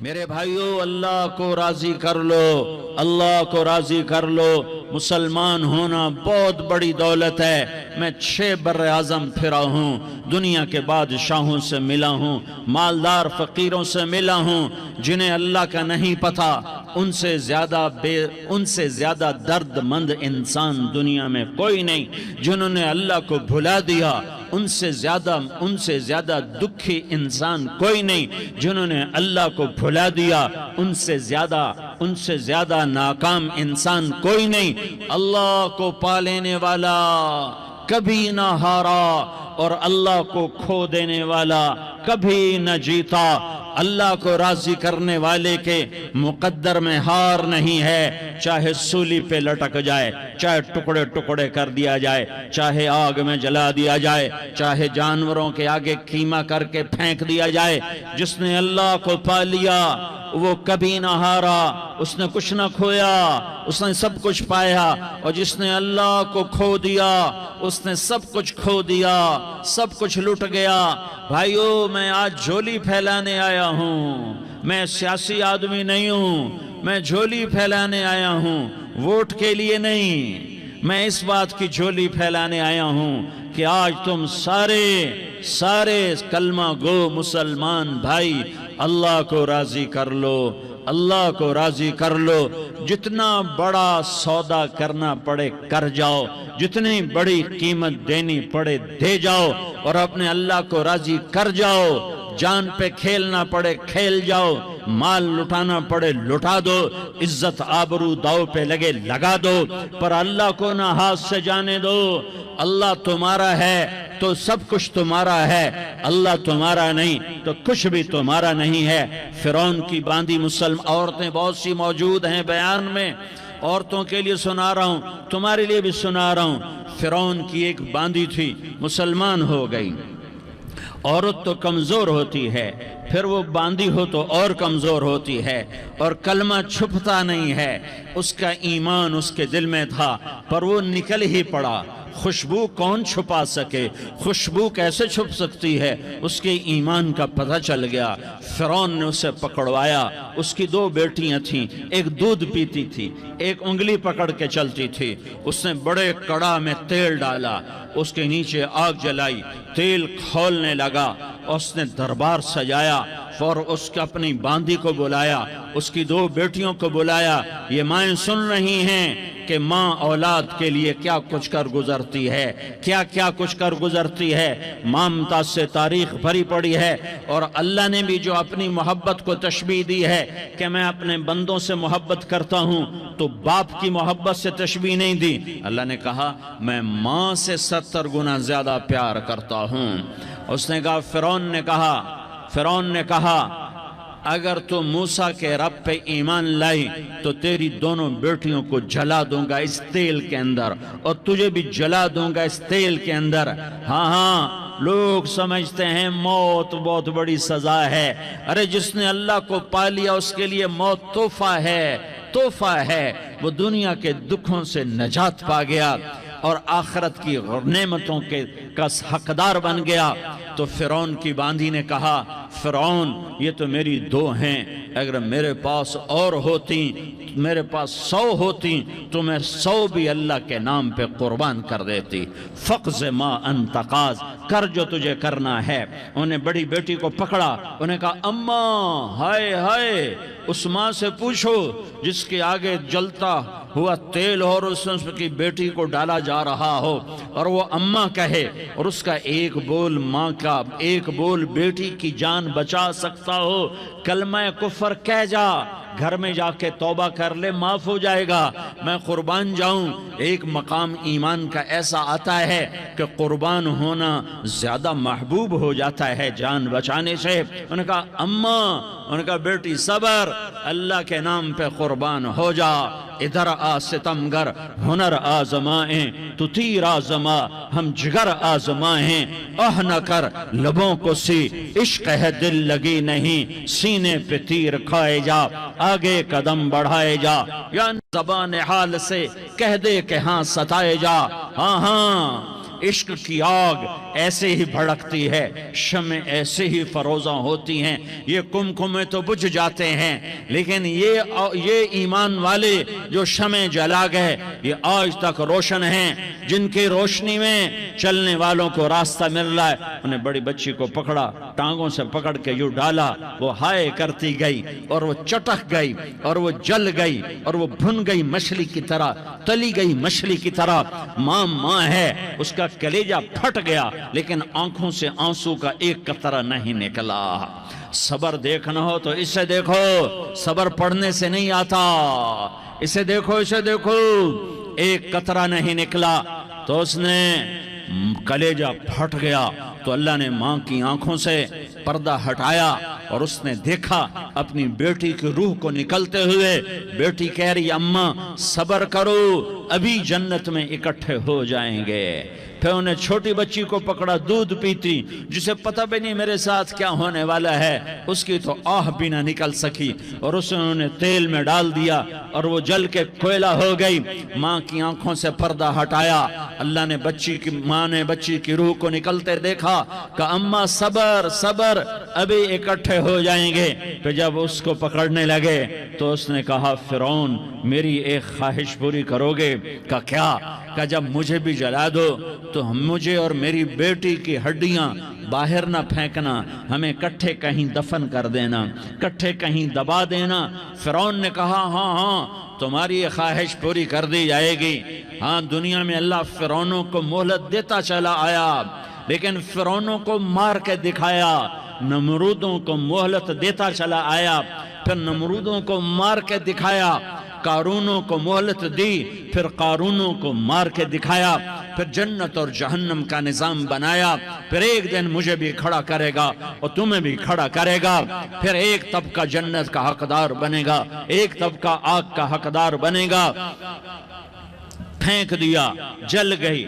میرے بھائیو، اللہ کو راضی کر لو، اللہ کو راضی کر لو۔ مسلمان ہونا بہت بڑی دولت ہے۔ میں 6 بر اعظم پھرا ہوں، دنیا کے بادشاہوں سے ملا ہوں، مالدار فقیروں سے ملا ہوں، جنہیں اللہ کا نہیں پتہ، ان سے زیادہ درد مند انسان دنیا میں کوئی نہیں۔ جنہوں نے اللہ کو بھلا دیا، ان سے زیادہ دکھی انسان کوئی نہیں۔ جنہوں نے اللہ کو بھلا دیا، ان سے زیادہ ناکام انسان کوئی نہیں۔ اللہ کو پا لینے والا کبھی نہ ہارا، اور اللہ کو کھو دینے والا کبھی نہ جیتا۔ اللہ کو راضی کرنے والے کے مقدر میں ہار نہیں ہے، چاہے سولی پہ لٹک جائے، چاہے ٹکڑے ٹکڑے کر دیا جائے، چاہے آگ میں جلا دیا جائے، چاہے جانوروں کے آگے قیمہ کر کے پھینک دیا جائے۔ جس نے اللہ کو پا لیا وہ کبھی نہ ہارا، اس نے کچھ نہ کھویا، اس نے سب کچھ پایا۔ اور جس نے اللہ کو کھو دیا، اس نے سب کچھ کھو دیا، سب کچھ لٹ گیا۔ بھائیو، میں آج جھولی پھیلانے آیا ہوں، میں سیاسی آدمی نہیں ہوں، میں جھولی پھیلانے آیا ہوں، ووٹ کے لیے نہیں۔ میں اس بات کی جھولی پھیلانے آیا ہوں کہ آج تم سارے کلمہ گو مسلمان بھائی اللہ کو راضی کر لو، اللہ کو راضی کر لو۔ جتنا بڑا سودا کرنا پڑے کر جاؤ، جتنی بڑی قیمت دینی پڑے دے جاؤ، اور اپنے اللہ کو راضی کر جاؤ۔ جان پہ کھیلنا پڑے کھیل جاؤ، مال لٹانا پڑے لٹا دو، عزت آبرو داؤ پہ لگے لگا دو، پر اللہ کو نہ ہاتھ سے جانے دو۔ اللہ تمہارا ہے تو سب کچھ تمہارا ہے، اللہ تمہارا نہیں تو کچھ بھی تمہارا نہیں ہے۔ فرعون کی باندھی مسلم عورتیں بہت سی موجود ہیں بیان میں، عورتوں کے لیے سنا رہا ہوں، تمہارے لیے بھی سنا رہا ہوں۔ فرعون کی ایک باندھی تھی، مسلمان ہو گئی۔ عورت تو کمزور ہوتی ہے، پھر وہ باندھی ہو تو اور کمزور ہوتی ہے، اور کلمہ چھپتا نہیں ہے۔ اس کا ایمان اس کے دل میں تھا، پر وہ نکل ہی پڑا۔ خوشبو کون چھپا سکے؟ خوشبو کیسے چھپ سکتی ہے؟ اس کے ایمان کا پتہ چل گیا۔ فرعون نے اسے پکڑوایا۔ اس کی 2 بیٹیاں تھیں، ایک دودھ پیتی تھی، ایک انگلی پکڑ کے چلتی تھی۔ اس نے بڑے کڑا میں تیل ڈالا، اس کے نیچے آگ جلائی، تیل کھولنے لگا، اس نے دربار سجایا، اور اس کے اپنی باندھی کو بلایا، اس کی 2 بیٹیوں کو بلایا۔ یہ مائیں سن رہی ہیں کہ ماں اولاد کے لیے کیا کچھ کر گزرتی ہے، کیا کچھ کر گزرتی ہے۔ مامتا سے تاریخ بھری پڑی ہے، اور اللہ نے بھی جو اپنی محبت کو تشبیہ دی ہے کہ میں اپنے بندوں سے محبت کرتا ہوں، تو باپ کی محبت سے تشبیہ نہیں دی۔ اللہ نے کہا میں ماں سے 70 گنا زیادہ پیار کرتا ہوں۔ اس نے کہا، فرعون نے کہا اگر تو موسیٰ کے رب پہ ایمان لائی تو تیری دونوں بیٹیوں کو جلا دوں گا اس تیل کے اندر، اور تجھے بھی جلا دوں گا اس تیل کے اندر۔ ہاں لوگ سمجھتے ہیں موت بہت بڑی سزا ہے۔ ارے جس نے اللہ کو پا لیا اس کے لیے موت تحفہ ہے۔ وہ دنیا کے دکھوں سے نجات پا گیا اور آخرت کی نعمتوں کا حقدار بن گیا۔ تو فرعون کی باندھی نے کہا، فرعون یہ تو میری 2 ہیں، اگر میرے پاس اور ہوتی، میرے پاس 100 ہوتی تو میں 100 بھی اللہ کے نام پہ قربان کر دیتی۔ فقض ما انت قاض، کر جو تجھے کرنا ہے۔ انہیں بڑی بیٹی کو پکڑا، انہیں کہا اماں، ہائے اس ماں سے پوچھو جس کے آگے جلتا ہوا تیل اور اس کی بیٹی کو ڈالا جا رہا ہو، اور وہ اماں کہے، اور اس کا ایک بول ماں کا، ایک بول بیٹی کی جان بچا سکتا ہو۔ کلمہ کفر کہہ جا، گھر میں جا کے توبہ کر لے، معاف ہو جائے گا۔ میں قربان جاؤں۔ ایک مقام ایمان کا ایسا آتا ہے کہ قربان ہونا زیادہ محبوب ہو جاتا ہے جان بچانے سے۔ انہوں نے کہا اماں، انہوں نے کہا بیٹی صبر، اللہ کے نام پہ قربان ہو جا۔ ادھر آ ستمگر، ہنر آزمائیں تو تیر آزما، ہم جگر آزمائیں نہ کر لبوں کو سی، عشق ہے دل لگی نہیں، سینے پہ تیر کھائے جا، آگے قدم بڑھائے جا، یا زبان حال سے کہہ دے کہ ہاں ستائے جا۔ ہاں عشق کی آگ ایسے ہی بھڑکتی ہے، شمع ایسے ہی فروزاں ہوتی ہیں، یہ کمکمے تو بجھ جاتے ہیں، لیکن یہ ایمان والے جو شمع جلا گئے یہ آج تک روشن ہیں، جن کی روشنی میں چلنے والوں کو راستہ مل رہا ہے۔ انہیں بڑی بچی کو پکڑا، ٹانگوں سے پکڑ کے یوں ڈالا، وہ ہائے کرتی گئی اور وہ چٹک گئی اور وہ جل گئی اور وہ بھن گئی مچھلی کی طرح، تلی گئی مچھلی کی طرح۔ ماں ہے، اس کا کلیجہ پھٹ گیا لیکن آنکھوں سے آنسو کا ایک قطرہ نہیں نکلا۔ صبر دیکھنا ہو تو اسے دیکھو، صبر پڑھنے سے نہیں آتا، اسے دیکھو، اسے دیکھو۔ ایک قطرہ نہیں نکلا تو اس نے کلیجہ پھٹ گیا، تو اللہ نے ماں کی آنکھوں سے پردہ ہٹایا اور اس نے دیکھا اپنی بیٹی کی روح کو نکلتے ہوئے۔ بیٹی کہہ رہی اماں صبر کرو، ابھی جنت میں اکٹھے ہو جائیں گے۔ پھر انہیں چھوٹی بچی کو پکڑا، دودھ پیتی، جسے پتہ بھی نہیں میرے ساتھ کیا ہونے والا ہے، اس کی تو آہ بھی نہ نکل سکی، اور اسے انہوں نے تیل میں ڈال دیا اور وہ جل کے کوئلہ ہو گئی۔ ماں کی آنکھوں سے پردہ ہٹایا، اللہ نے ماں نے بچی کی روح کو نکلتے دیکھا، کہا اماں صبر صبر، ابھی اکٹھے ہو جائیں گے۔ پھر جب اس کو پکڑنے لگے تو اس نے کہا فرعون میری ایک خواہش پوری کرو گے؟ کہا کیا؟ کہا جب مجھے بھی جلا دو تو مجھے اور میری بیٹی کی ہڈیاں باہر نہ پھینکنا، ہمیں کٹھے کہیں دفن کر دینا، کٹھے کہیں دبا دینا۔ فرعون نے کہا ہاں تمہاری یہ خواہش پوری کر دی جائے گی۔ ہاں دنیا میں اللہ فرعونوں کو مہلت دیتا چلا آیا، لیکن فرعونوں کو مار کے دکھایا، نمرودوں کو مہلت دیتا چلا آیا، پھر نمرودوں کو مار کے دکھایا، قارونوں کو مہلت دی، پھر قارونوں کو مار کے دکھایا، پھر جنت اور جہنم کا نظام بنایا، پھر ایک دن مجھے بھی کھڑا کرے گا اور تمہیں بھی کھڑا کرے گا، پھر ایک طبقہ جنت کا حقدار بنے گا، ایک طبقہ آگ کا حقدار بنے گا۔ پھینک دیا، جل گئی،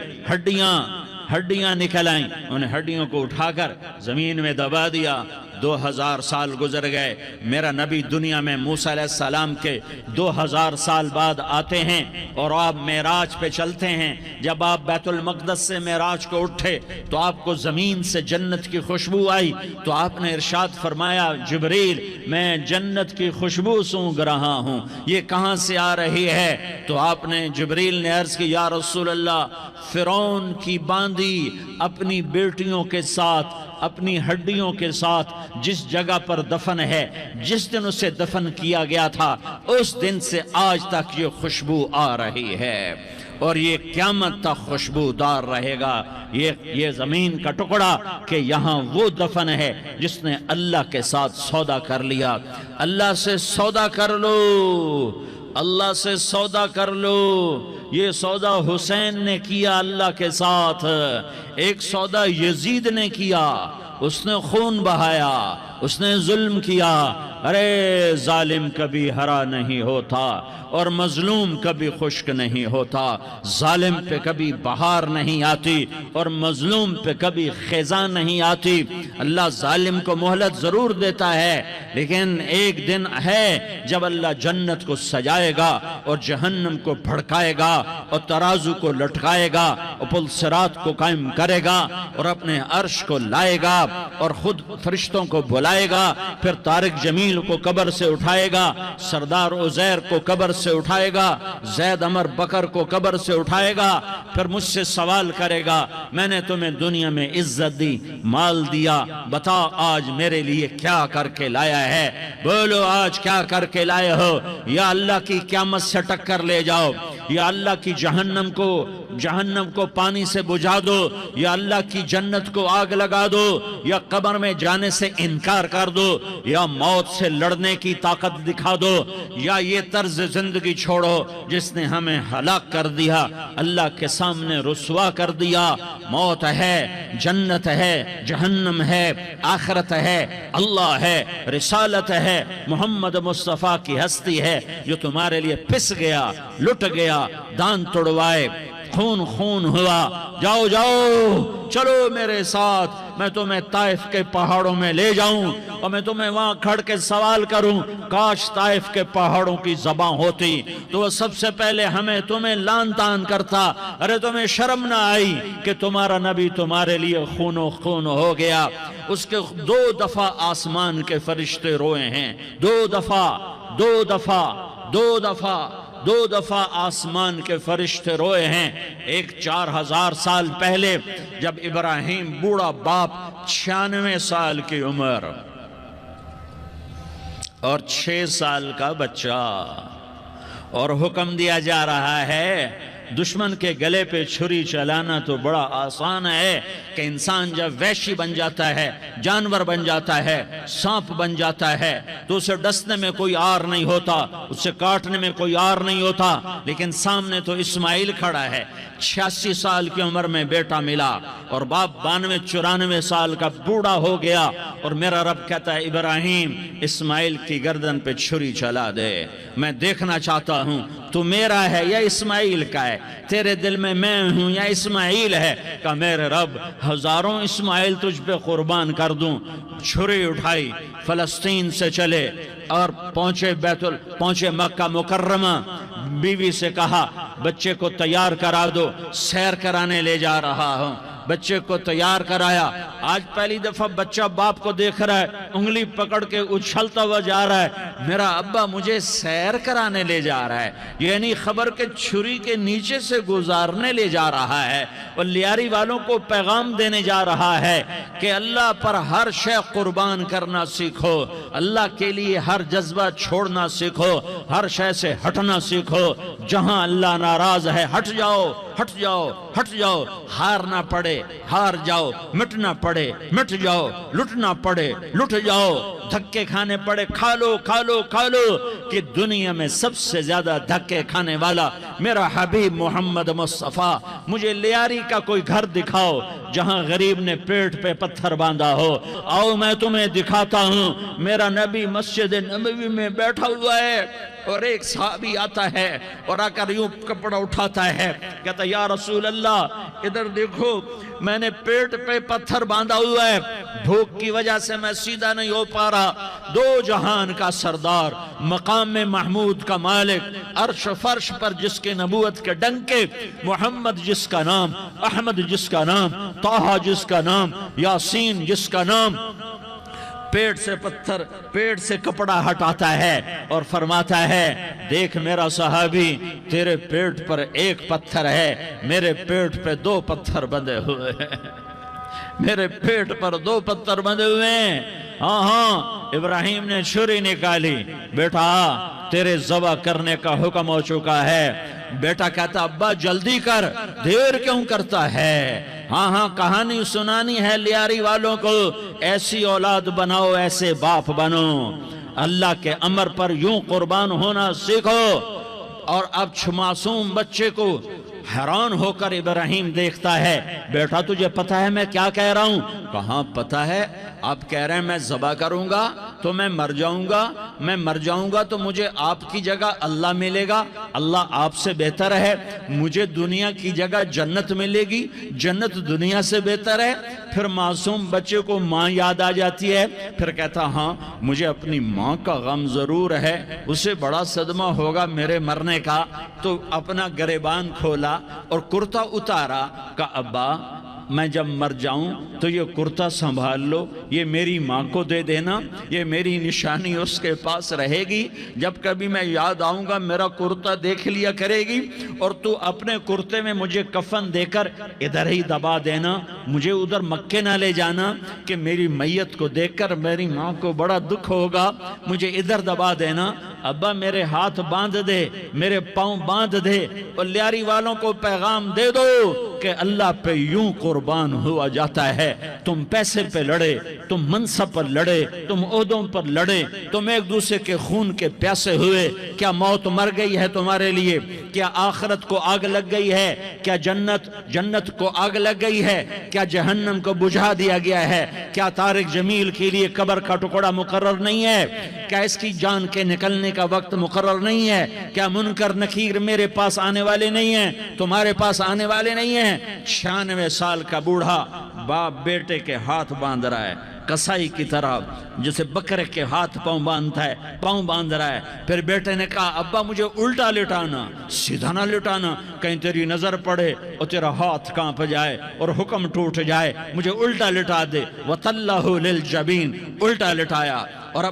ہڈیاں نکل آئیں، انہیں ہڈیوں کو اٹھا کر زمین میں دبا دیا۔ 2000 سال گزر گئے، میرا نبی دنیا میں موسیٰ علیہ السلام کے 2000 سال بعد آتے ہیں اور آپ معراج پہ چلتے ہیں۔ جب آپ بیت المقدس سے معراج کو اٹھے تو آپ کو زمین سے جنت کی خوشبو آئی، تو آپ نے ارشاد فرمایا جبریل میں جنت کی خوشبو سونگ رہا ہوں، یہ کہاں سے آ رہی ہے؟ تو آپ نے جبریل نے عرض کی یا رسول اللہ فرعون کی باندی اپنی بیٹیوں کے ساتھ، اپنی ہڈیوں کے ساتھ جس جگہ پر دفن ہے، جس دن اسے دفن کیا گیا تھا اس دن سے آج تک یہ خوشبو آ رہی ہے، اور یہ قیامت تک خوشبودار رہے گا۔ یہ زمین کا ٹکڑا کہ یہاں وہ دفن ہے جس نے اللہ کے ساتھ سودا کر لیا۔ اللہ سے سودا کر لو، اللہ سے سودا کر لو۔ یہ سودا حسین نے کیا اللہ کے ساتھ، ایک سودا یزید نے کیا، اس نے خون بہایا، اس نے ظلم کیا۔ ارے ظالم کبھی ہرا نہیں ہوتا اور مظلوم کبھی خشک نہیں ہوتا، ظالم پہ کبھی بہار نہیں آتی اور مظلوم پہ کبھی خزاں نہیں آتی۔ اللہ ظالم کو مہلت ضرور دیتا ہے، لیکن ایک دن ہے جب اللہ جنت کو سجائے گا اور جہنم کو بھڑکائے گا اور ترازو کو لٹکائے گا اور پل صراط کو قائم کرے گا اور اپنے عرش کو لائے گا اور خود فرشتوں کو بلائے گا، پھر طارق جمیل کو قبر سے اٹھائے گا، سردار عزیر کو قبر سے اٹھائے گا، زید عمر بکر کو قبر سے اٹھائے گا، پھر مجھ سے سوال کرے گا میں نے تمہیں دنیا میں عزت دی، مال دیا، بتا آج میرے لیے کیا کر کے لایا ہے؟ بولو آج کیا کر کے لائے ہو؟ یا اللہ کی قیامت سے ٹکر لے جاؤ، یا اللہ کی جہنم کو پانی سے بجھا دو، یا اللہ کی جنت کو آگ لگا دو، یا قبر میں جانے سے انکار کر دو، یا موت سے لڑنے کی طاقت دکھا دو، یا یہ طرز زندگی چھوڑو جس نے ہمیں ہلاک کر دیا، اللہ کے سامنے رسوا کر دیا۔ موت ہے، جنت ہے، جہنم ہے، آخرت ہے، اللہ ہے، رسالت ہے، محمد مصطفیٰ کی ہستی ہے جو تمہارے لیے پس گیا، لٹ گیا، دان توڑوائے، خون خون ہوا، جاؤ جاؤ چلو میرے ساتھ، میں تمہیں طائف کے پہاڑوں میں لے جاؤں اور میں تمہیں وہاں کھڑ کے سوال کروں، کاش طائف کے پہاڑوں کی زبان ہوتی تو وہ سب سے پہلے ہمیں تمہیں لان تان کرتا، ارے تمہیں شرم نہ آئی کہ تمہارا نبی تمہارے لیے خون و خون ہو گیا۔ اس کے 2 دفعہ آسمان کے فرشتے روئے ہیں، 2 دفعہ آسمان کے فرشتے روئے ہیں۔ ایک 4000 سال پہلے جب ابراہیم بوڑھا باپ 96 سال کی عمر اور 6 سال کا بچہ، اور حکم دیا جا رہا ہے دشمن کے گلے پہ چھری چلانا تو بڑا آسان ہے کہ انسان جب وحشی بن جاتا ہے، جانور بن جاتا ہے، سانپ بن جاتا ہے تو اسے ڈسنے میں کوئی آر نہیں ہوتا، اسے کاٹنے میں کوئی آر نہیں ہوتا، لیکن سامنے تو اسماعیل کھڑا ہے، 86 سال کی عمر میں بیٹا ملا اور باپ 92-94 سال کا بوڑھا ہو گیا، اور میرا رب کہتا ہے ابراہیم اسماعیل کی گردن پہ چھری چلا دے، میں دیکھنا چاہتا ہوں تو میرا ہے یا اسماعیل کا ہے، تیرے دل میں ہوں یا اسماعیل ہے؟ کہ میرے رب ہزاروں اسماعیل تجھ پہ قربان کر دوں۔ چھری اٹھائی، فلسطین سے چلے اور پہنچے مکہ مکرمہ، بیوی سے کہا بچے کو تیار کرا دو، سیر کرانے لے جا رہا ہوں، بچے کو تیار کرایا۔ آج پہلی دفعہ بچہ باپ کو دیکھ رہا ہے، انگلی پکڑ کے اچھلتا ہوا جا رہا ہے، میرا ابا مجھے سیر کرانے لے جا رہا ہے، یعنی خبر کے چھری کے نیچے سے گزارنے لے جا رہا ہے، اور لیاری والوں کو پیغام دینے جا رہا ہے کہ اللہ پر ہر شے قربان کرنا سیکھو، اللہ کے لیے ہر جذبہ چھوڑنا سیکھو، ہر شے سے ہٹنا سیکھو، جہاں اللہ ناراض ہے ہٹ جاؤ، ہٹ جاؤ، ہٹ جاؤ، ہار نہ پڑے ہار جاؤ، مٹنا پڑے مٹ جاؤ، لٹنا پڑے لٹ جاؤ، دھکے کھانے پڑے کھا لو کھا لو کھا لو، کہ دنیا میں سب سے زیادہ دھکے کھانے والا میرا حبیب محمد مصطفیٰ۔ مجھے لیاری کا کوئی گھر دکھاؤ جہاں غریب نے پیٹ پہ پتھر باندھا ہو، آؤ میں تمہیں دکھاتا ہوں۔ میرا نبی مسجد نبوی میں بیٹھا ہوا ہے اور ایک صحابی آتا ہے اور آ کر یوں کپڑا اٹھاتا ہے، کہتا یا رسول اللہ ادھر دیکھو، میں نے پیٹ پہ پتھر باندھا ہوا ہے، بھوک کی وجہ سے میں سیدھا نہیں ہو پا رہا۔ 2 جہان کا سردار، مقام محمود کا مالک، عرش فرش پر جس کے نبوت کے ڈنکے، محمد جس کا نام، احمد جس کا نام، طٰہٰ جس کا نام، یاسین جس کا نام، پیٹ سے کپڑا ہٹاتا ہے اور فرماتا ہے دیکھ میرا صحابی، تیرے پیٹ پر 1 پتھر ہے، میرے پیٹ پہ 2 پتھر بندھے ہوئے ہیں، میرے پیٹ پر 2 پتھر بندھے ہوئے ہیں۔ ہاں ابراہیم نے چھری نکالی، بیٹا تیرے ذبح کرنے کا حکم ہو چکا ہے۔ بیٹا کہتا ابا جلدی کر، دیر کیوں کرتا ہے؟ ہاں کہانی سنانی ہے لیاری والوں کو، ایسی اولاد بناؤ، ایسے باپ بنو، اللہ کے امر پر یوں قربان ہونا سیکھو۔ اور اب معصوم بچے کو حیران ہو کر ابراہیم دیکھتا ہے، بیٹا تجھے پتہ ہے میں کیا کہہ رہا ہوں؟ کہاں پتہ ہے، آپ کہہ رہے ہیں میں ذبح کروں گا تو میں مر جاؤں گا، میں مر جاؤں گا تو مجھے آپ کی جگہ اللہ ملے گا، اللہ آپ سے بہتر ہے، مجھے دنیا کی جگہ جنت ملے گی، جنت دنیا سے بہتر ہے۔ پھر معصوم بچے کو ماں یاد آ جاتی ہے، پھر کہتا ہاں مجھے اپنی ماں کا غم ضرور ہے، اسے بڑا صدمہ ہوگا میرے مرنے کا۔ تو اپنا گریبان کھولا اور کرتا اتارا، کہ ابا میں جب مر جاؤں تو یہ کرتا سنبھال لو، یہ میری ماں کو دے دینا، یہ میری نشانی اس کے پاس رہے گی، جب کبھی میں یاد آؤں گا میرا کرتا دیکھ لیا کرے گی، اور تو اپنے کرتے میں مجھے کفن دے کر ادھر ہی دبا دینا، مجھے ادھر مکے نہ لے جانا کہ میری میت کو دیکھ کر میری ماں کو بڑا دکھ ہوگا، مجھے ادھر دبا دینا۔ ابا میرے ہاتھ باندھ دے، میرے پاؤں باندھ دے، اور لیاری والوں کو پیغام دے دو کہ اللہ پہ یوں قربان قربان ہوا جاتا ہے۔ تم پیسے پہ لڑے، تم منصب پر لڑے، تم عہدوں پر لڑے، تم ایک دوسرے کے خون کے پیاسے ہوئے۔ کیا موت مر گئی ہے تمہارے لیے؟ کیا آخرت کو آگ لگ گئی ہے؟ کیا جنت کو آگ لگ گئی ہے؟ کیا جہنم کو بجھا دیا گیا ہے؟ کیا طارق جمیل کے لیے قبر کا ٹکڑا مقرر نہیں ہے؟ کیا اس کی جان کے نکلنے کا وقت مقرر نہیں ہے؟ کیا منکر نکیر میرے پاس آنے والے نہیں ہیں، تمہارے پاس آنے والے نہیں ہیں؟ 96 سال کا بوڑھا باپ بیٹے کے ہاتھ باندھ رہا ہے، کسائی کی طرح، جسے بکرے کے ہاتھ پاؤں باندھ رہا ہے۔ پھر بیٹے نے کہا ابا مجھے الٹا لٹانا، سیدھا نہ لٹانا، کہیں تیری نظر پڑے اور تیرا ہاتھ کانپ جائے اور حکم ٹوٹ جائے، مجھے الٹا لٹا دے۔ وَطَلَّهُ لِلْجَبِينَ، الٹا لٹایا اور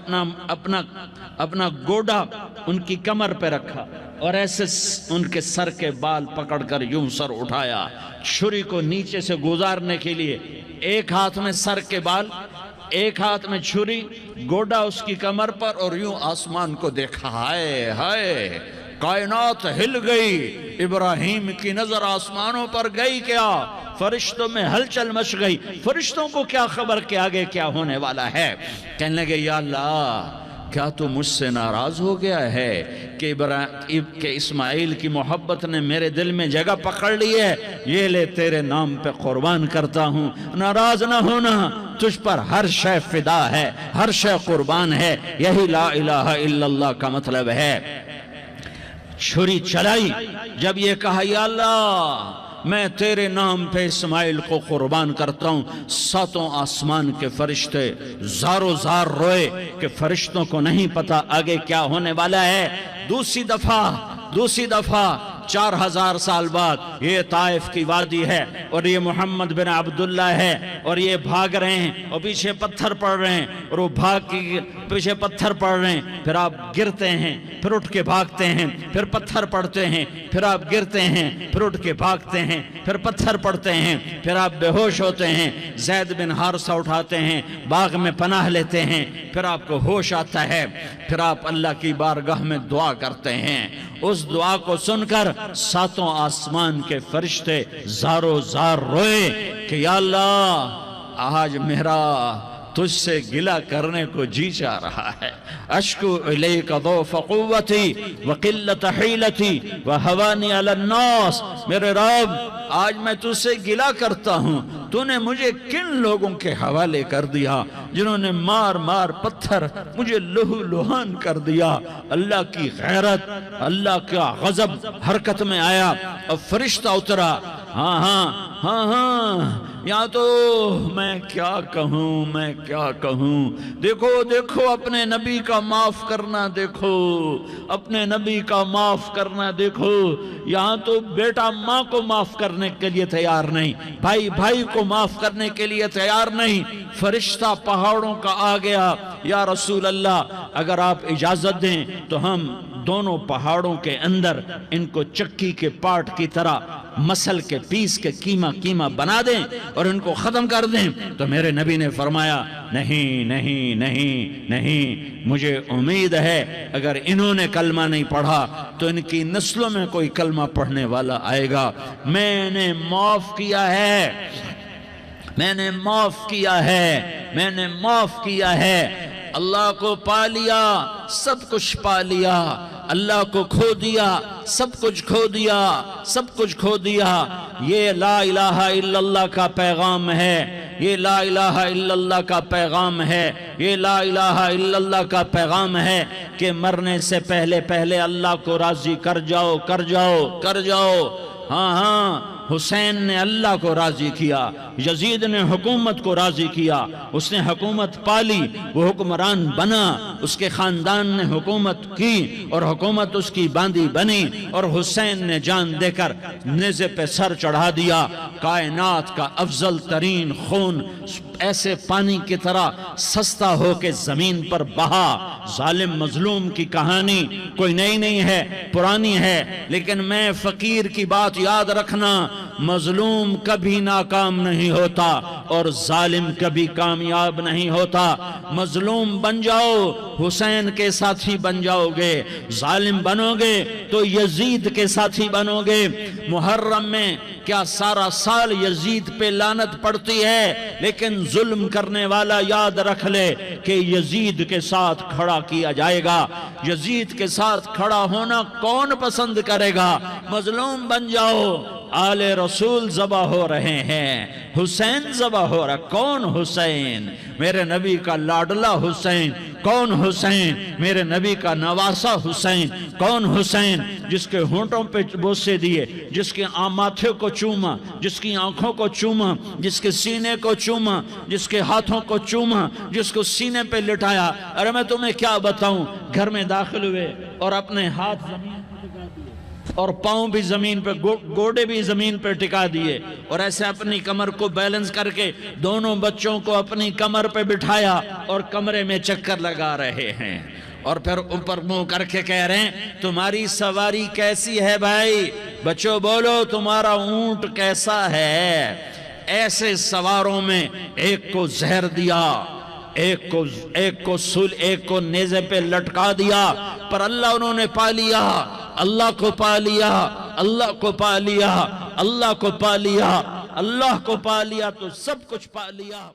اپنا گوڈا ان کی کمر پہ رکھا اور ایسے ان کے سر کے بال پکڑ کر یوں سر اٹھایا، چھری کو نیچے سے گزارنے کے لیے، ایک ہاتھ میں سر کے بال، ایک ہاتھ میں چھری، گوڈا اس کی کمر پر، اور یوں آسمان کو دیکھا۔ ہائے ہائے، کائنات ہل گئی، ابراہیم کی نظر آسمانوں پر گئی کیا؟ فرشتوں میں ہلچل مچ گئی۔ فرشتوں کو کیا خبر کہ آگے کیا ہونے والا ہے؟ کہنے لگے یا اللہ، کیا تو مجھ سے ناراض ہو گیا ہے کہ اسماعیل کی محبت نے میرے دل میں جگہ پکڑ لی ہے؟ یہ لے تیرے نام پہ قربان کرتا ہوں، ناراض نہ ہونا، تجھ پر ہر شے فدا ہے، ہر شے قربان ہے۔ یہی لا الہ الا اللہ کا مطلب ہے۔ چھری چلائی، جب یہ کہا یا اللہ میں تیرے نام پہ اسماعیل کو قربان کرتا ہوں، 7 آسمان کے فرشتے زارو زار روئے کہ فرشتوں کو نہیں پتا آگے کیا ہونے والا ہے۔ دوسری دفعہ 4000 سال بعد یہ طائف کی وادی ہے اور یہ محمد بن عبداللہ ہے اور یہ بھاگ رہے ہیں اور پیچھے پتھر پڑ رہے ہیں، اور وہ بھاگ کے پیچھے پتھر پڑ رہے ہیں، پھر آپ گرتے ہیں، پھر اٹھ کے بھاگتے ہیں، پھر پتھر پڑتے ہیں، پھر آپ گرتے ہیں، پھر اٹھ کے بھاگتے ہیں، پھر پتھر پڑتے ہیں، پھر آپ بے ہوش ہوتے ہیں، زید بن حارثہ اٹھاتے ہیں، باغ میں پناہ لیتے ہیں، پھر آپ کو ہوش آتا ہے، پھر آپ اللہ کی بارگاہ میں دعا کرتے ہیں۔ اس دعا کو سن کر 7 آسمان کے فرشتے زارو زار روئے کہ یا اللہ آج میرا تجھ سے گلہ کرنے کو جی چاہ رہا ہے۔ اشکو الیک ضعف قوتی وقلت حیلتی وہوانی علی الناس، میرے رب آج میں تجھ سے گلہ کرتا ہوں، تو نے مجھے کن لوگوں کے حوالے کر دیا جنہوں نے مار مار پتھر مجھے لہو لہان کر دیا۔ اللہ کی غیرت، اللہ کا غضب حرکت میں آیا اور فرشتہ اترا۔ ہاں یا تو میں کیا کہوں، دیکھو اپنے نبی کا معاف کرنا، دیکھو اپنے نبی کا معاف کرنا، دیکھو یہاں تو بیٹا ماں کو معاف کرنے کے لیے تیار نہیں، بھائی کو معاف کرنے کے لیے تیار نہیں۔ فرشتہ پہاڑوں کا آ گیا، یا رسول اللہ اگر آپ اجازت دیں تو ہم دونوں پہاڑوں کے اندر ان کو چکی کے پاٹ کی طرح مسل کے پیس کے کیما بنا دیں اور ان کو ختم کر دیں۔ تو میرے نبی نے فرمایا نہیں، مجھے امید ہے اگر انہوں نے کلمہ نہیں پڑھا تو ان کی نسلوں میں کوئی کلمہ پڑھنے والا آئے گا۔ میں نے معاف کیا ہے، اللہ کو پا لیا، سب کچھ پا لیا، اللہ کو کھو دیا، سب کچھ کھو دیا۔ یہ لا الہ الا اللہ کا پیغام ہے، یہ لا الہ الا اللہ کا پیغام ہے، یہ لا الہ الا اللہ کا پیغام ہے کہ مرنے سے پہلے اللہ کو راضی کر جاؤ۔ ہاں حسین نے اللہ کو راضی کیا، یزید نے حکومت کو راضی کیا، اس نے حکومت پالی، وہ حکمران بنا، اس کے خاندان نے حکومت کی اور حکومت اس کی باندھی بنی، اور حسین نے جان دے کر نیزے پہ سر چڑھا دیا۔ کائنات کا افضل ترین خون ایسے پانی کی طرح سستا ہو کے زمین پر بہا۔ ظالم مظلوم کی کہانی کوئی نئی نہیں ہے، پرانی ہے، لیکن میں فقیر کی بات یاد رکھنا، مظلوم کبھی ناکام نہیں ہوتا اور ظالم کبھی کامیاب نہیں ہوتا۔ مظلوم بن جاؤ حسین کے ساتھی بن جاؤ گے، ظالم بنو گے تو یزید کے ساتھی بنو گے۔ محرم میں کیا سارا سال یزید پہ لعنت پڑتی ہے، لیکن ظلم کرنے والا یاد رکھ لے کہ یزید کے ساتھ کھڑا کیا جائے گا۔ یزید کے ساتھ کھڑا ہونا کون پسند کرے گا؟ مظلوم بن جاؤ۔ آل رسول ذبح ہو رہے ہیں، حسین ذبح ہو رہا۔ کون حسین؟ میرے نبی کا لاڈلا حسین۔ کون حسین؟ میرے نبی کا نواسا حسین۔ کون حسین؟ جس کے ہونٹوں پہ بوسے دیے، جس کے ماتھے کو چوما، جس کی آنکھوں کو چوما، جس کے سینے کو چوما، جس کے ہاتھوں کو چوما، جس کو سینے پہ لٹایا۔ ارے میں تمہیں کیا بتاؤں، گھر میں داخل ہوئے اور اپنے ہاتھ زمین پہ ٹکا دیے اور پاؤں بھی زمین پہ، گوڑے بھی زمین پہ ٹکا دیے، اور ایسے اپنی کمر کو بیلنس کر کے دونوں بچوں کو اپنی کمر پہ بٹھایا اور کمرے میں چکر لگا رہے ہیں، اور پھر اوپر منہ کر کے کہہ رہے ہیں تمہاری سواری کیسی ہے بھائی؟ بچوں بولو تمہارا اونٹ کیسا ہے؟ ایسے سواروں میں ایک کو زہر دیا، ایک کو نیزے پہ لٹکا دیا، پر اللہ انہوں نے پا لیا، اللہ کو پا لیا، اللہ کو پا لیا، اللہ کو پا لیا، اللہ کو پا لیا تو سب کچھ پا لیا۔